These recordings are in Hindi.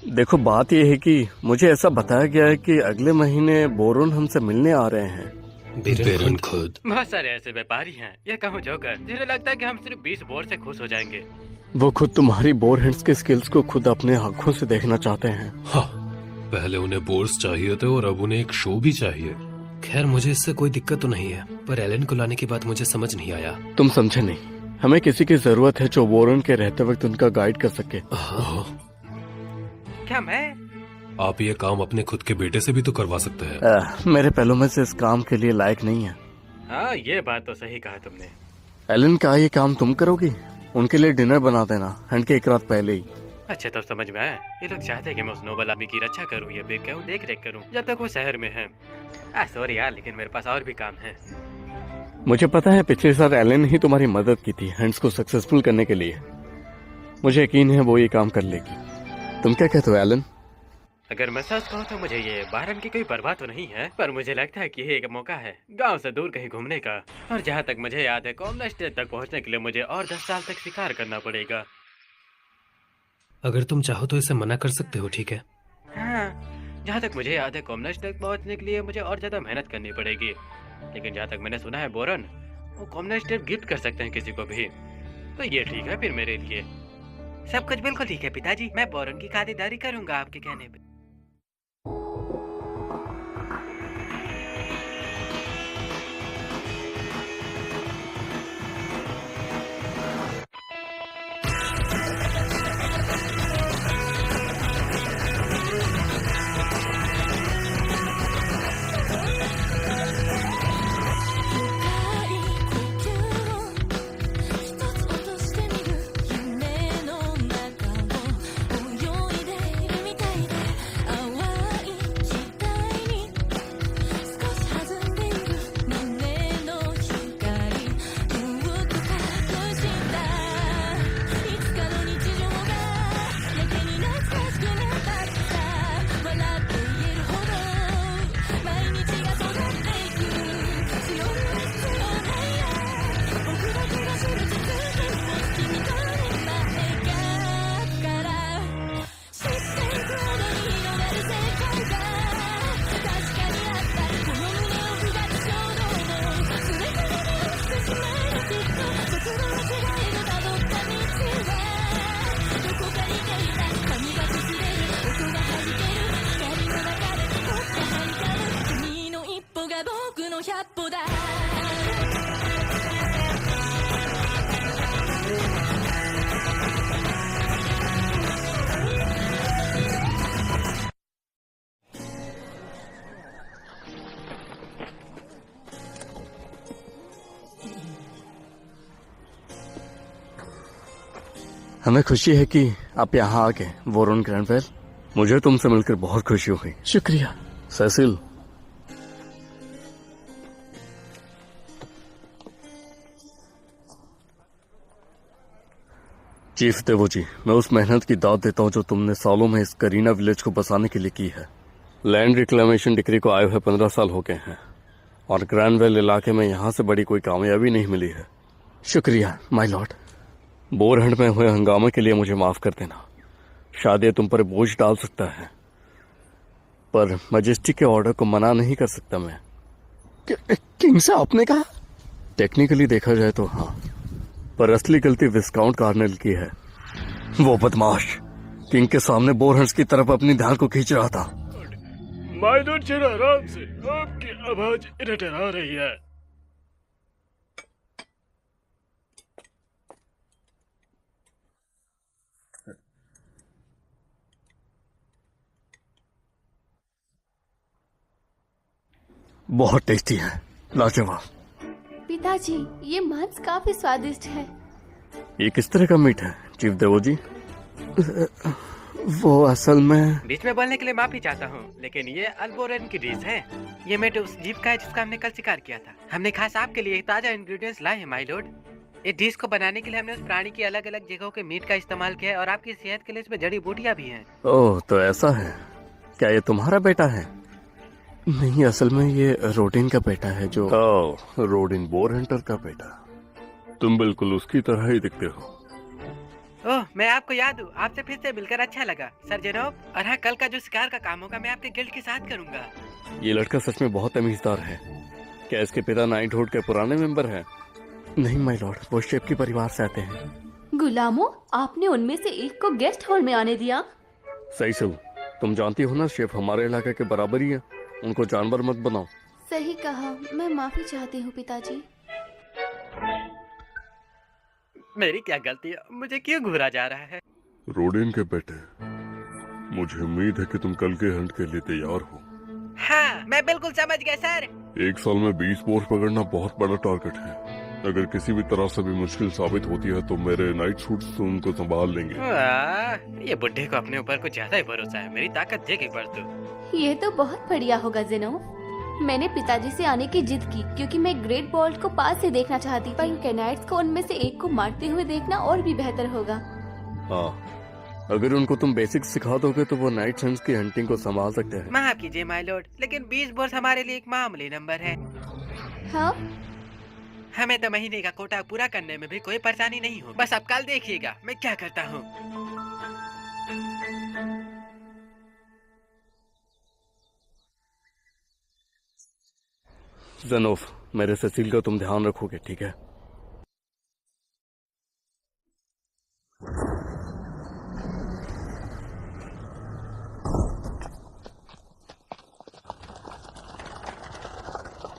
देखो बात यह है कि मुझे ऐसा बताया गया है कि अगले महीने बोरोन हमसे मिलने आ रहे हैं। बेरन खुद। बहुत सारे ऐसे व्यापारी हैं, ये कहूँ जोकर, जिन्हें लगता है कि हम सिर्फ 20 बोर से खुश हो जाएंगे। वो खुद तुम्हारी बोर हैंड्स के स्किल्स को खुद अपने आंखों से देखना चाहते हैं। हाँ, पहले उन्हें बोर्स चाहिए थे और अब उन्हें एक शो भी चाहिए। खैर मुझे इससे कोई दिक्कत तो नहीं है, पर एलन को लाने की बात मुझे समझ नहीं आया। तुम समझे नहीं, हमें किसी की जरूरत है जो बोरोन के रहते वक्त उनका गाइड कर सके। क्या मैं? आप ये काम अपने खुद के बेटे से भी तो करवा सकते हैं। मेरे पहलों में से इस काम के लिए लायक नहीं है। हाँ, ये बात तो सही कहा तुमने। एलन का ये काम तुम करोगी? उनके लिए डिनर बना देना, हैंड के एक रात पहले ही। अच्छा, तब समझ में आया। ये लोग चाहते हैं कि मैं उस नोबल आदमी की रक्षा करूं, ये देख रेख करूं जब तक वो शहर में है। सॉरी यार, लेकिन मेरे पास और भी काम है। मुझे पता है पिछले साल एलन ही तुम्हारी मदद की थी हैंड्स को सक्सेसफुल करने के लिए। मुझे यकीन है वो ये काम कर लेगी। तुम क्या कहते हो एलन? अगर मैं सच कहूँ तो मुझे ये बाहरन की कोई परवाह तो नहीं है, पर मुझे लगता है कि ये एक मौका है गांव से दूर कहीं घूमने का। और जहाँ तक मुझे याद है, कॉमना स्टेज तक पहुँचने के लिए मुझे और 10 साल तक शिकार करना पड़ेगा। अगर तुम चाहो तो इसे मना कर सकते हो, ठीक है? हाँ, जहाँ तक मुझे याद है, कॉमना स्टेज पहुँचने के लिए मुझे और ज्यादा मेहनत करनी पड़ेगी। लेकिन जहाँ तक मैंने सुना है, बोरन वो कॉमना स्टेज गिफ्ट कर सकते हैं किसी को भी, तो ये ठीक है फिर मेरे लिए। सब कुछ बिल्कुल ठीक है पिताजी, मैं बोरन की खातिरदारी करूंगा आपके कहने पे। हमें खुशी है कि आप यहाँ आ गए वोरन ग्रैंडवेल। मुझे तुमसे मिलकर बहुत खुशी हुई। शुक्रिया सेसिल। चीफ देवो जी, मैं उस मेहनत की दाद देता हूँ जो तुमने सालों में इस करीना विलेज को बसाने के लिए की है। लैंड रिक्लेमेशन डिक्री को आए हुए 15 साल हो गए हैं और ग्रैंडवेल इलाके में यहाँ से बड़ी कोई कामयाबी नहीं मिली है। शुक्रिया माय लॉर्ड। बोरहंड में हुए हंगामे के लिए मुझे माफ कर देना। शायद ये तुम पर बोझ डाल सकता है, पर मजेस्टी के ऑर्डर को मना नहीं कर सकता मैं। किंग से आपने कहा? टेक्निकली देखा जाए तो हाँ, पर असली गलती विस्काउंट कार्नेल की है। वो बदमाश किंग के सामने बोरहंड्स की तरफ अपनी ध्यान को खींच रहा था। माय लॉर्ड जरा आराम से, आपकी आवाज इधर आ रही है। बहुत टेस्टी है, लाजवाब। पिताजी, ये मांस काफी स्वादिष्ट है। ये किस तरह का मीट है चीफ देवो जी? वो असल में बीच में बोलने के लिए माफी चाहता हूँ, लेकिन ये अल्बोरन की डिश है। ये मीट उस जीव का है जिसका हमने कल शिकार किया था। हमने खास आपके लिए ताजा इंग्रेडिएंट्स लाए हैं माय लॉर्ड। इस डिश को बनाने के लिए हमने उस प्राणी की अलग अलग जगहों के मीट का इस्तेमाल किया है और आपकी सेहत के लिए इसमें जड़ी बूटियाँ भी हैं। ओह, तो ऐसा है। क्या ये तुम्हारा बेटा है? नहीं, असल में ये रोडिन का बेटा है जो। ओह, रोडिन बोरहंटर का बेटा। तुम बिल्कुल उसकी तरह ही दिखते हो। ओह, मैं आपको याद हूँ। आपसे फिर से मिलकर अच्छा लगा सर जनोब। और हाँ, कल का जो शिकार का काम होगा मैं आपके गिल्ड के साथ करूँगा। ये लड़का सच में बहुत तमीजदार है। क्या इसके पिता नाइटहुड के पुराने मेंबर हैं? नहीं माय लॉर्ड, वो शेफ के परिवार से आते हैं। गुलामों, आपने उनमें से एक को गेस्ट हॉल में आने दिया। सही से तुम जानती हो ना, शेफ हमारे इलाके के बराबर ही है। उनको जानवर मत बनाओ। सही कहा, मैं माफी चाहती हूँ पिताजी। मेरी क्या गलती है? मुझे क्यों घूरा जा रहा है? रोडिन के बेटे, मुझे उम्मीद है कि तुम कल के हंट के लिए तैयार हो। हाँ, मैं बिल्कुल समझ गया सर। एक साल में 20 बोर्स पकड़ना बहुत बड़ा टारगेट है। अगर किसी भी तरह से भी मुश्किल साबित होती है तो मेरे नाइट सूट्स उनको संभाल लेंगे। ये बुड्ढे को अपने ऊपर कुछ ज्यादा ही भरोसा है। मेरी ताकत देख एक बार तो। ये तो बहुत बढ़िया होगा जेनो। मैंने पिताजी से आने की जिद की क्योंकि मैं ग्रेट बॉल्ट को पास से देखना चाहती, पर इन कैनाइट्स को उनमें से एक को मारते हुए देखना और भी बेहतर होगा। हाँ, अगर उनको तुम बेसिक सिखा दोगे तो वो नाइट हंट्स की हंटिंग को संभाल सकते हैं। माफ कीजिए माय लॉर्ड, लेकिन 20 बोर्स हमारे लिए एक मामूली नंबर है। हाँ, हमें तो महीने का कोटा पूरा करने में भी कोई परेशानी नहीं हो। बस आप कल देखिएगा मैं क्या करता हूँ। ज़ेनोफ, मेरे सेसिल का तुम ध्यान रखोगे, ठीक है?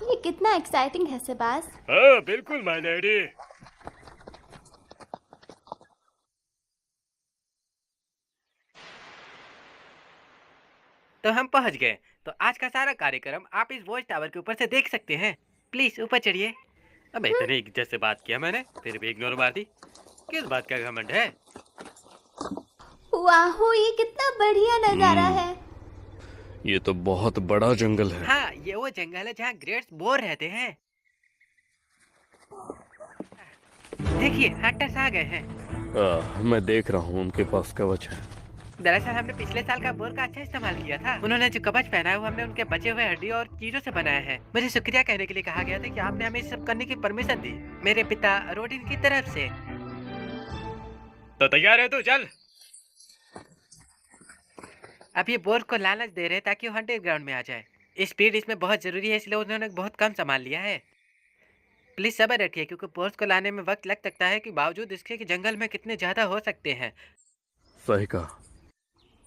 ये कितना एक्साइटिंग है सेबास। हाँ बिल्कुल माय डैडी। तो हम पहुंच गए। तो आज का सारा कार्यक्रम आप इस वॉच टावर के ऊपर से देख सकते हैं। प्लीज ऊपर चढ़िए। अब इतने इज्जत से बात किया मैंने, फिर भी इग्नोर मार दी। किस बात का घमंड है? वाह, ये कितना बढ़िया नजारा है। ये तो बहुत बड़ा जंगल है। हाँ, ये वो जंगल है जहाँ ग्रेट्स बोर रहते हैं। देखिए, हंटर्स आ गए हैं। मैं देख रहा हूँ, उनके पास कवच है। दरअसल हमने पिछले साल का बोर का अच्छा इस्तेमाल किया था। उन्होंने जो कवच पहना है वो हमने उनके बचे हुए हड्डी और चीजों से बनाया है। मुझे शुक्रिया कहने के लिए कहा गया था कि आपने हमें सब करने की परमिशन दी, मेरे पिता रोडिन की तरफ से। तो तैयार है तू? चल। अब ये बोर को लालच दे रहे ताकि वो हंटिंग ग्राउंड में आ जाए। स्पीड इसमें बहुत जरूरी है, इसलिए उन्होंने बहुत कम सामान लिया है। प्लीज सब्र रखिए क्योंकि बोर्स को लाने में वक्त लग सकता है, कि बावजूद इसके कि जंगल में कितने ज्यादा हो सकते हैं। सही कहा।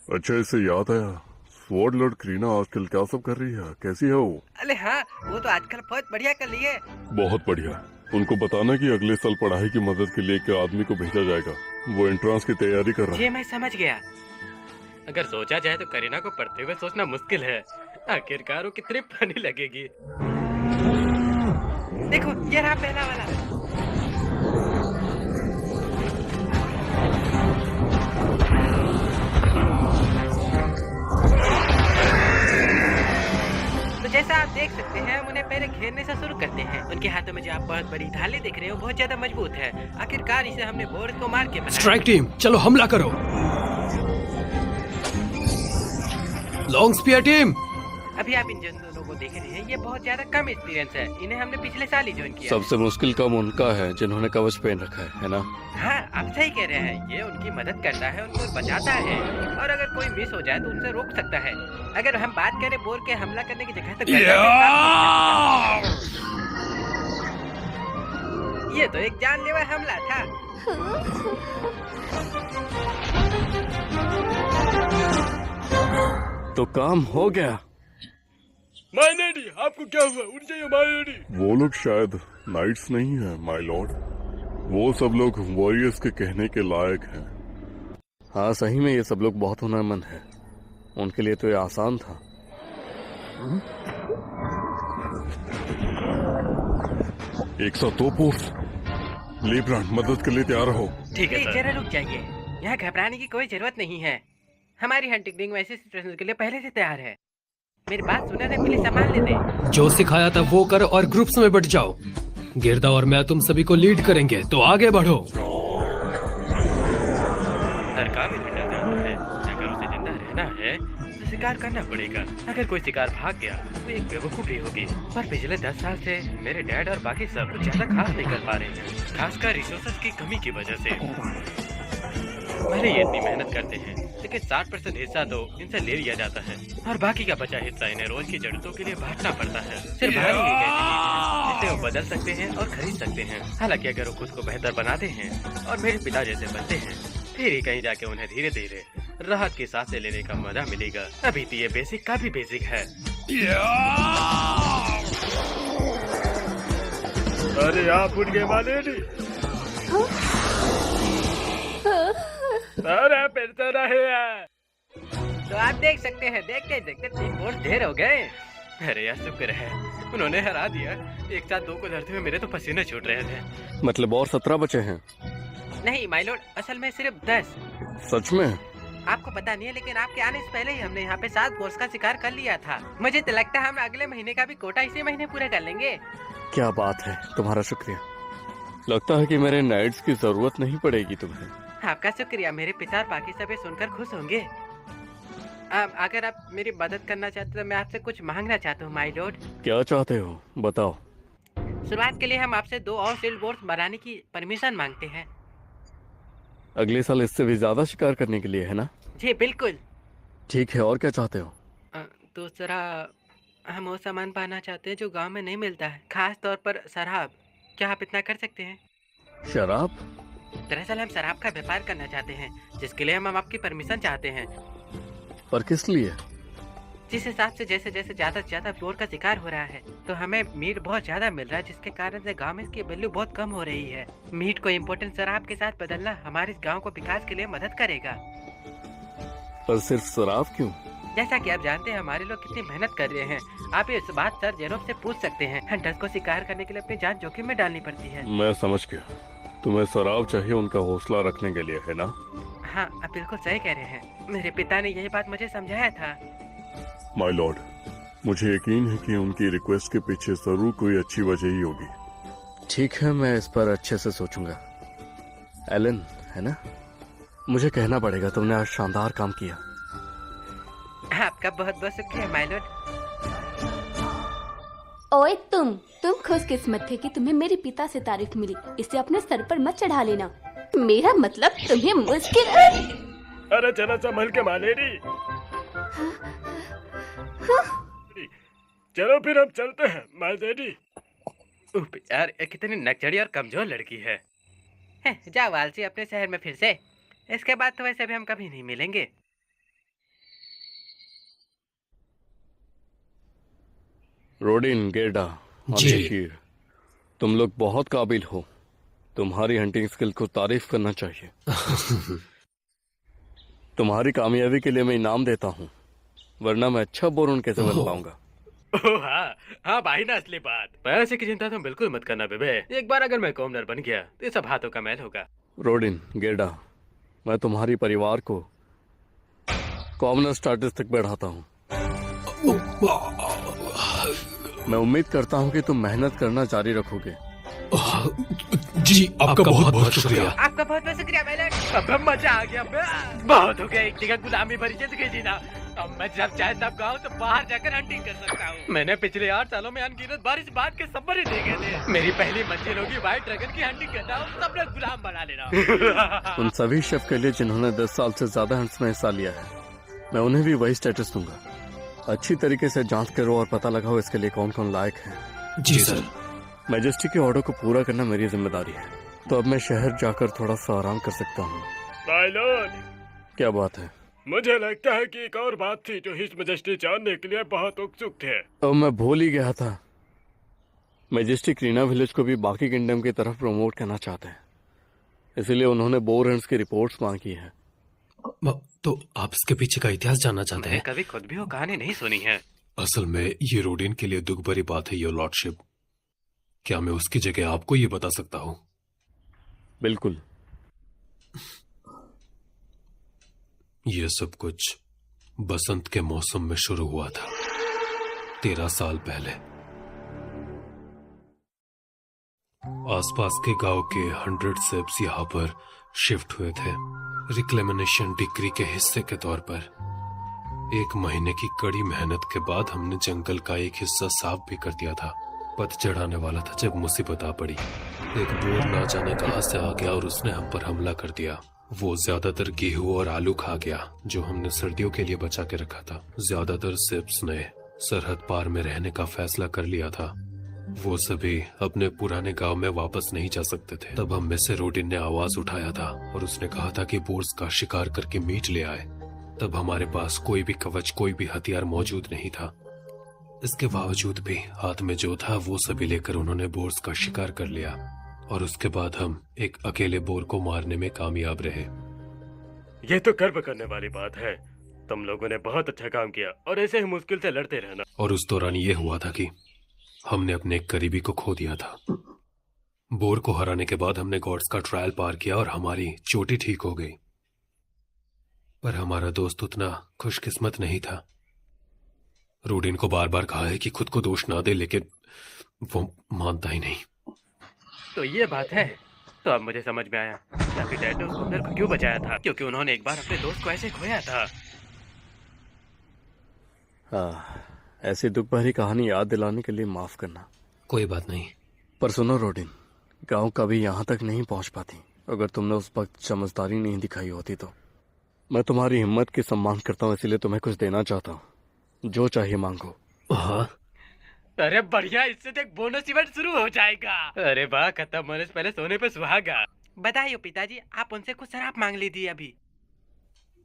अच्छा, इससे याद आया, स्वॉर्ड लॉर्ड क्रीना आजकल क्या सब कर रही है? कैसी है वो? अरे हाँ, वो तो आजकल बहुत बढ़िया कर रही है। बहुत बढ़िया। उनको बताना कि अगले साल पढ़ाई की मदद के लिए एक आदमी को भेजा जाएगा। वो एंट्रेंस की तैयारी कर रहा है। ये मैं समझ गया। अगर सोचा जाए तो करीना को पढ़ते हुए सोचना मुश्किल है। आखिरकार वो कितनी फनी लगेगी। देखो, ये रहा पहला वाला। तो जैसा आप देख सकते हैं, हम उन्हें पहले घेरने से शुरू करते हैं। उनके हाथों में जो आप बहुत बड़ी ढालें देख रहे हो बहुत ज्यादा मजबूत है। आखिरकार इसे हमने बोर्ड को मार के बनाया। स्ट्राइक टीम, चलो हमला करो। Long spear team. अभी आप इन दोनों को देख रहे हैं, ये बहुत ज्यादा कम एक्सपीरियंस है। इन्हें हमने पिछले साल ही ज्वाइन किया। सबसे मुश्किल काम उनका है जिन्होंने कवच पहन रखा है ना? हाँ, आप सही कह रहे हैं। ये उनकी मदद करता है, उनको बचाता है, और अगर कोई मिस हो जाए तो उनसे रोक सकता है। अगर हम बात करें बोर के हमला करने की जगह तो ये तो एक जानलेवा हमला था। तो काम हो गया। माय लेडी, आपको क्या हुआ? उठ जाइए माय लेडी। वो लोग शायद नाइट्स नहीं है माय लॉर्ड। वो सब लोग वॉरियर्स के कहने के लायक हैं। हाँ, सही में ये सब लोग बहुत हुनरमंद हैं। उनके लिए तो ये आसान था। एक साथ दो पोर्स। लीब्रांड, मदद के लिए तैयार हो। ठीक है, जरा रुक जाइए। यहाँ घबराने की कोई जरूरत नहीं है। हमारी हंटिंग टीम ऐसी सिचुएशन के लिए पहले से तैयार है। मेरी बात सुना दे, पहले सामान ले दे। जो सिखाया था वो कर और ग्रुप्स में बट जाओ। गिरदा और मैं तुम सभी को लीड करेंगे, तो आगे बढ़ो। सरकार भी ठंडा जानता है, अगर उसे जिंदा रहना है तो शिकार करना पड़ेगा। अगर कोई शिकार भाग गया तो एक बेवकूफी होगी। पर पिछले 10 साल से मेरे डैड और बाकी सब कुछ ज्यादा खास नहीं कर पा रहे हैं, खासकर रिसोर्सेज की कमी की वजह से। भले ये इतनी मेहनत करते हैं, लेकिन 60% हिस्सा तो इनसे ले लिया जाता है और बाकी का बचा हिस्सा इन्हें रोज की जरूरतों के लिए बांटना पड़ता है। सिर्फ भारी एक ऐसी चीज है जिसे वो बदल सकते हैं और खरीद सकते हैं। हालांकि अगर वो खुद को बेहतर बनाते हैं और मेरे पिता जैसे बनते हैं, फिर ही कहीं जाके उन्हें धीरे धीरे राहत की सांसें लेने का मजा मिलेगा। अभी तो ये बेसिक काफी बेसिक है। अरे आप उठ गए मालेडी। अरे फिर तो रहे हैं। तो आप देख सकते हैं, देखते देखते 3 बोर्ड ढेर हो गए। अरे यार शुक्र है उन्होंने हरा दिया। एक साथ 2 को लड़ते हुए मेरे तो पसीने छूट रहे थे। मतलब और 17 बचे हैं? नहीं माय लॉर्ड, असल में सिर्फ 10। सच में? आपको पता नहीं है, लेकिन आपके आने से पहले ही हमने यहाँ पे 7 बोर्ड्स का शिकार कर लिया था। मुझे तो लगता है हम अगले महीने का भी कोटा इसी महीने पूरा कर लेंगे। क्या बात है, तुम्हारा शुक्रिया। लगता है कि मेरे नाइट्स की जरूरत नहीं पड़ेगी तुम्हें। आपका शुक्रिया। मेरे पिता और बाकी सभी सुनकर खुश होंगे। अगर आप मेरी मदद करना चाहते तो मैं आपसे कुछ मांगना चाहता हूँ माय लॉर्ड। क्या चाहते हो, बताओ। शुरुआत के लिए हम आपसे 2 और शील्ड बोर्ड्स बनाने की परमिशन मांगते हैं। अगले साल इससे भी ज्यादा शिकार करने के लिए, है ना? जी बिल्कुल। ठीक है, और क्या चाहते हो? दूसरा, हम वो सामान पाना चाहते हैं जो गांव में नहीं मिलता है, खास तौर पर शराब। क्या आप इतना कर सकते हैं? शराब? दरअसल हम शराब का व्यापार करना चाहते हैं, जिसके लिए हम आपकी परमिशन चाहते हैं। पर किस लिए? जिस हिसाब से जैसे जैसे ज्यादा से ज्यादा बोर का शिकार हो रहा है, तो हमें मीट बहुत ज्यादा मिल रहा है, जिसके कारण से गांव में इसकी वैल्यू बहुत कम हो रही है। मीट को इम्पोर्टेंट शराब के साथ बदलना हमारे इस गांव को विकास के लिए मदद करेगा। पर सिर्फ शराब क्यों? जैसा कि आप जानते हैं हमारे लोग कितनी मेहनत कर रहे हैं। आप इस बात सर जेरोब से पूछ सकते हैं। हंटर्स को शिकार करने के लिए अपनी जान जोखिम में डालनी पड़ती है। मैं समझ गया, तुम्हें शराब चाहिए उनका हौसला रखने के लिए, है ना? हाँ, आप बिल्कुल सही कह रहे हैं। मेरे पिता ने यही बात मुझे समझाया था। माय लॉर्ड, मुझे यकीन है कि उनकी रिक्वेस्ट के पीछे जरूर कोई अच्छी वजह ही होगी। ठीक है, मैं इस पर अच्छे से सोचूंगा। एलन, है ना? मुझे कहना पड़ेगा, तुमने आज शानदार काम किया। आपका बहुत बहुत शुक्रिया माय लॉर्ड। ओए तुम खुशकिस्मत थे कि तुम्हें मेरे पिता से तारीफ मिली। इसे अपने सर पर मत चढ़ा लेना। मेरा मतलब तुम्हें मुश्किल। अरे जरा संभल के मालेडी। चलो फिर हम चलते हैं मालेडी। यार कितनी नकचड़ी और कमजोर लड़की है। जाओ आलसी अपने शहर में फिर से। इसके बाद तो वैसे भी हम कभी नहीं मिलेंगे। रोडिन, गेडा, जी। शीर, तुम लोग बहुत काबिल हो। तुम्हारी हंटिंग स्किल को तारीफ करना चाहिए। तुम्हारी कामयाबी के लिए मैं इनाम देता हूँ, वरना मैं अच्छा बोरन कैसे बन पाऊंगा। हाँ भाई ना, असली बात। पैसे की चिंता तुम बिल्कुल मत करना बेबे। एक बार अगर मैं कॉमनर बन गया तो ये सब हाथों का मैल होगा। रोडिन, गेडा, मैं तुम्हारी परिवार को कॉमनर स्टेटस तक बढ़ाता हूँ। मैं उम्मीद करता हूँ कि तुम मेहनत करना जारी रखोगे। जी, आपका बहुत बहुत शुक्रिया। आपका बहुत बहुत शुक्रिया मैंने। अब मजा आ गया। बहुत हो गया एक जगह गुलामी भरी जिंदगी जीना। अब मैं जब चाहे तब गाँव तो बाहर जाकर हंटिंग कर सकता हूँ। मैंने पिछले 8 सालों में अनगिनत बार इस बात के सब्र ही देखे थे। मेरी पहली मंजिल होगी व्हाइट ड्रैगन की हंटिंग करना और सब लोग गुलाम बना लेना। उन सभी शेफ के लिए जिन्होंने 10 साल से ज्यादा हंट्स में हिस्सा लिया है, मैं उन्हें भी वही स्टेटस दूंगा। अच्छी तरीके से जांच करो और पता लगाओ इसके लिए कौन कौन लायक है। जी सर। मैजेस्टी के ऑर्डर को पूरा करना मेरी जिम्मेदारी है। तो अब मैं शहर जाकर थोड़ा सा आराम कर सकता हूँ। माय लॉर्ड, क्या बात है? मुझे लगता है कि एक और बात थी जो हिज मैजेस्टी जानने के लिए बहुत उत्सुक थे। अब मैं भूल ही गया था। मैजेस्टी क्रीना विलेज को भी बाकी किंगडम की तरफ प्रमोट करना चाहते हैं, इसलिए उन्होंने बोर हंट्स की रिपोर्ट्स मांगी है। तो आप इसके पीछे का इतिहास जानना चाहते हैं? कभी खुद भी वो कहानी नहीं सुनी है। असल में ये रोडिन के लिए दुख भरी बात है, योर लॉर्डशिप। क्या मैं उसकी जगह आपको ये बता सकता हूँ? बिल्कुल। ये सब कुछ बसंत के मौसम में शुरू हुआ था, 13 साल पहले। आसपास के गांव के 100 सेब्स यहाँ पर शिफ्ट हुए थे रिक्लेमिनेशन डिक्री के हिस्से के तौर पर। 1 महीने की कड़ी मेहनत के बाद हमने जंगल का एक हिस्सा साफ भी कर दिया था। पतझड़ आने वाला था जब मुसीबत आ पड़ी। एक बोर ना जाने कहां से आ गया और उसने हम पर हमला कर दिया। वो ज्यादातर गेहूं और आलू खा गया जो हमने सर्दियों के लिए बचा के रखा था। ज्यादातर सिप्स ने सरहद पार में रहने का फैसला कर लिया था। वो सभी अपने पुराने गांव में वापस नहीं जा सकते थे। तब हम में से रोडिन ने आवाज उठाया था और उसने कहा था कि बोर्स का शिकार करके मीट ले आए। तब हमारे पास कोई भी कवच, कोई भी हथियार मौजूद नहीं था। इसके बावजूद भी हाथ में जो था वो सभी लेकर उन्होंने बोर्स का शिकार कर लिया और उसके बाद हम एक अकेले बोर को मारने में कामयाब रहे। ये तो गर्व करने वाली बात है। तुम लोगों ने बहुत अच्छा काम किया और ऐसे ही मुश्किल से लड़ते रहना। और उस दौरान ये हुआ था कि हमने अपने एक करीबी को खो दिया था। बोर को हराने के बाद हमने गॉड्स का ट्रायल पार किया और हमारी चोटी ठीक हो गई। पर हमारा दोस्त उतना खुशकिस्मत नहीं था। रोडिन को बार बार कहा है कि खुद को दोष ना दे, लेकिन वो मानता ही नहीं। तो ये बात है। तो अब मुझे समझ में आया कि आपके डैड ने उस बंदर को क्यों बचाया था, क्योंकि उन्होंने एक बार अपने दोस्त को ऐसे खोया था। हाँ, ऐसी दुख भरी कहानी याद दिलाने के लिए माफ करना। कोई बात नहीं। पर सुनो रोडिन, गांव कभी यहाँ तक नहीं पहुँच पाती अगर तुमने उस वक्त समझदारी नहीं दिखाई होती तो। मैं तुम्हारी हिम्मत की सम्मान करता हूँ, इसलिए तुम्हें कुछ देना चाहता हूँ। जो चाहिए मांगो। हाँ, अरे बढ़िया, इससे तो एक बोनस इवेंट शुरू हो जाएगा। अरे वाह, खत्म होने से पहले सोने पे सुहागा। बधाई हो पिताजी, आप उनसे कुछ शराब मांग लीजिए अभी।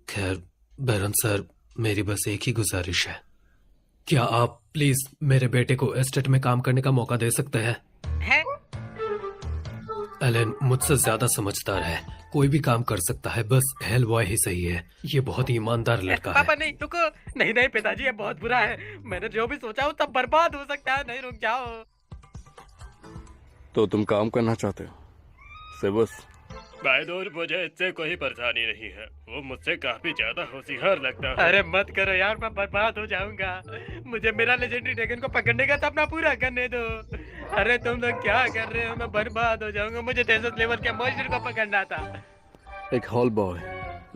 खैर बैरन सर, मेरी बस एक ही गुजारिश है। क्या आप प्लीज मेरे बेटे को एस्टेट में काम करने का मौका दे सकते हैं? है? एलन मुझसे ज्यादा समझदार है, कोई भी काम कर सकता है, बस हेल बॉय ही सही है। ये बहुत ही ईमानदार लड़का पापा है। नहीं, रुको। नहीं नहीं पिताजी, ये बहुत बुरा है। मैंने जो भी सोचा वो सब बर्बाद हो सकता है। नहीं, रुक जाओ। तो तुम काम करना चाहते हो सेबस? भाई दूर, मुझे इससे कोई परेशानी नहीं है। वो मुझसे काफी ज्यादा होशियार लगता है। अरे मत करो यार, मैं बर्बाद हो जाऊंगा। मुझे मेरा लेजेंडरी ड्रैगन को पकड़ने का सपना पूरा करने दो। अरे तुम लोग क्या कर रहे हो? मैं बर्बाद हो जाऊंगा। मुझे 63 लेवल के मॉन्स्टर को पकड़ना था। एक हॉल बॉय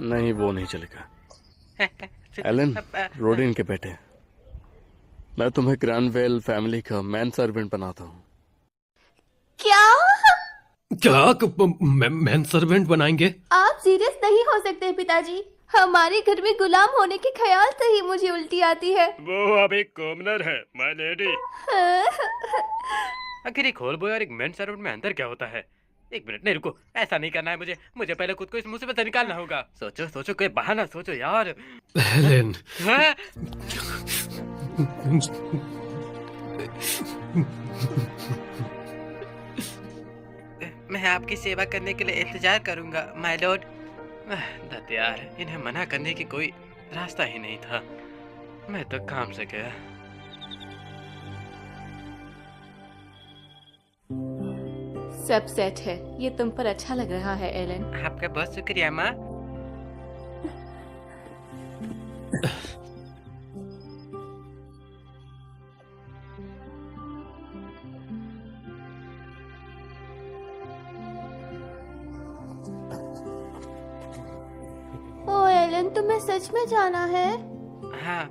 नहीं, वो नहीं चलेगा। एलन, रोडिन के बेटे, मैं तुम्हें ग्रैंडवेल फैमिली का मैन सर्वेंट बनाता हूँ। क्या मैन सर्वेंट बनाएंगे? आप सीरियस नहीं हो सकते पिताजी। हमारे घर में गुलाम होने के ख्याल से ही मुझे उल्टी आती है। वो अब एक कॉमनर है, माय लेडी। आखिर एक होल बॉय और एक मैन सर्वेंट में अंतर क्या होता है? एक मिनट, नहीं रुको, ऐसा नहीं करना है मुझे पहले खुद को इस मुसीबत से निकालना होगा। सोचो सोचो, कोई बहाना सोचो यार। एलन, हाँ? मैं आपकी सेवा करने के लिए इंतजार करूंगा माय लॉर्ड। दत्त यार, इन्हें मना करने की कोई रास्ता ही नहीं था। मैं तो काम से गया। सब सेट है। ये तुम पर अच्छा लग रहा है एलन। आपका बहुत शुक्रिया माँ। ओ एलन, तुम्हें सच में जाना है? हाँ,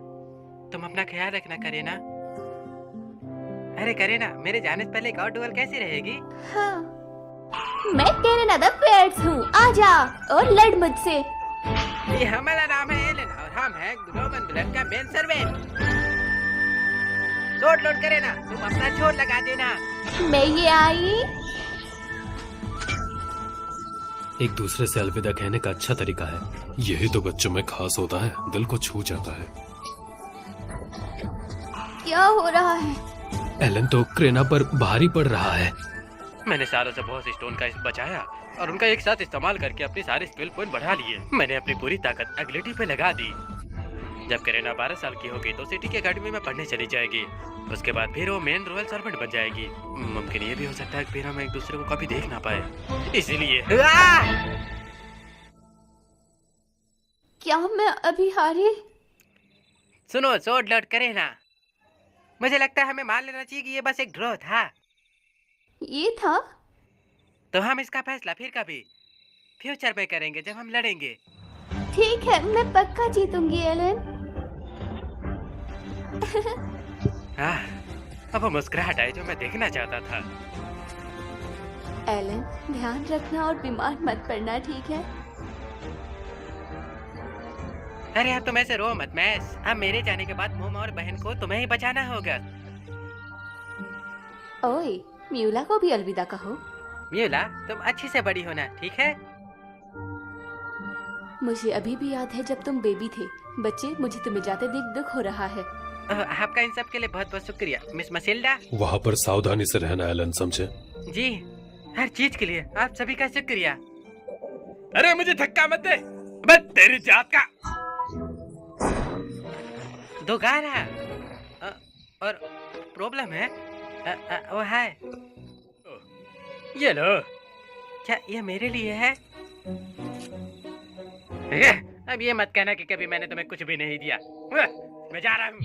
तुम अपना ख्याल रखना करीना। अरे करीना, मेरे जाने से पहले एक और डुअल कैसी रहेगी? हाँ, मैं करीना द फेयर्स हूँ। आजा और लड़ मुझसे। ये हमारा नाम है एलन और हम हैं रोमन ब्लड का main servant. Shot load Kareena, तुम अपना छोड़ लगा देना। मैं ये आई। एक दूसरे से अलविदा कहने का अच्छा तरीका है। यही तो बच्चों में खास होता है, दिल को छू जाता है। क्या हो रहा है? एलन तो क्रेना पर भारी पड़ रहा है। मैंने सारों से बहुत स्टोन का बचाया और उनका एक साथ इस्तेमाल करके अपनी सारे स्पेल पॉइंट बढ़ा लिए। मैंने अपनी पूरी ताकत एग्लिटी पे लगा दी। जब करीना 12 साल की होगी तो सिटी की अकेडमी में पढ़ने चली जाएगी। उसके बाद फिर वो मेन रॉयल सर्वेंट बन जाएगी। मुमकिन ये भी हो सकता है कि फिर हम एक दूसरे को कभी देख ना पाए, इसलिए। क्या मैं अभी हारी? सुनो, शॉट लोड करीना, मुझे लगता है हमें मान लेना चाहिए कि ये बस एक ड्रॉ था। ये था? तो हम इसका फैसला फिर कभी फ्यूचर में करेंगे जब हम लड़ेंगे। ठीक है, मैं पक्का जीतूंगी एलन। अब वो मुस्कुराहट है जो मैं देखना चाहता था। एलन, ध्यान रखना और बीमार मत पड़ना, ठीक है? अरे अब तुम ऐसे रो मत मैस। अब मेरे जाने के बाद मोम और बहन को तुम्हें ही बचाना होगा। ओए, म्यूला को भी अलविदा कहो। म्यूला, तुम अच्छी से बड़ी होना, ठीक है? मुझे अभी भी याद है जब तुम बेबी थे। बच्चे, मुझे तुम्हें जाते देख दुख हो रहा है। आपका इन सब के लिए बहुत बहुत शुक्रिया मिस मसिल्डा। वहाँ पर सावधानी से रहना एलन, समझे? जी, हर चीज के लिए आप सभी का शुक्रिया। अरे मुझे धक्का मत दे, बस तेरी जात का दोगारा। और प्रॉब्लम है वो है, ये लो। क्या ये मेरे लिए है? अब ये मत कहना कि कभी मैंने तुम्हें कुछ भी नहीं दिया। मैं जा रहा हूँ।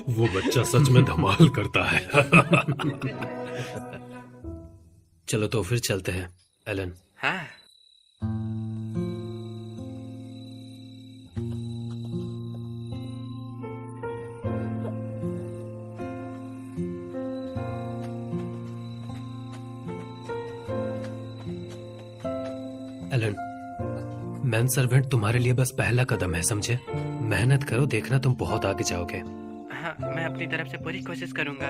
वो बच्चा सच में धमाल करता है। चलो तो फिर चलते हैं एलन। हाँ। एलन, मैन सर्वेंट तुम्हारे लिए बस पहला कदम है, समझे? मेहनत करो, देखना तुम बहुत आगे जाओगे। हाँ, मैं अपनी तरफ से पूरी कोशिश करूंगा।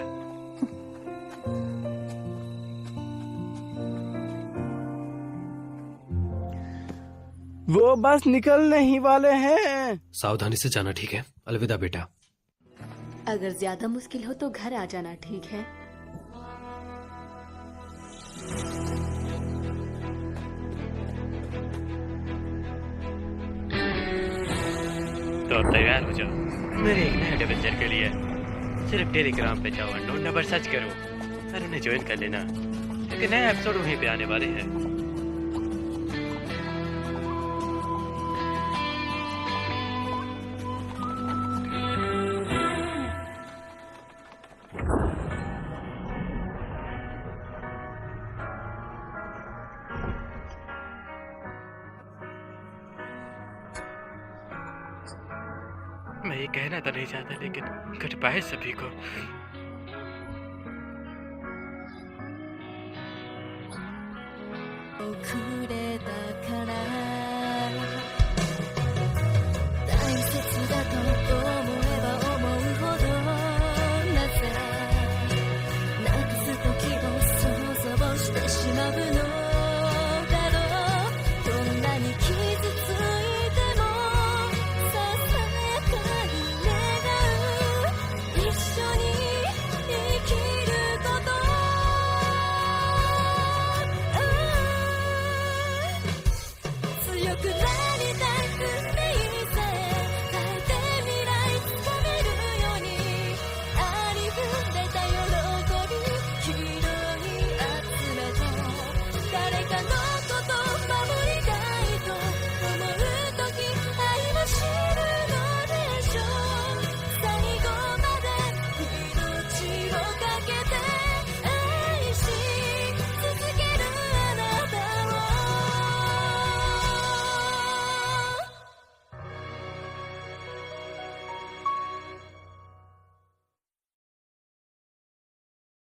वो बस निकलने ही वाले हैं। सावधानी से जाना, ठीक है? अलविदा बेटा। अगर ज्यादा मुश्किल हो तो घर आ जाना, ठीक है? तो अब तैयार हो जाओ मेरे एक नए एडवेंचर के लिए। सिर्फ टेलीग्राम पे जाओ, अननोन नंबर सर्च करो और उन्हें ज्वाइन कर लेना, क्योंकि नए एपिसोड वहीं पे आने वाले हैं। मैं ये कहना तो नहीं चाहता, लेकिन गुड बाय सभी को।なくす時を想像してしまうの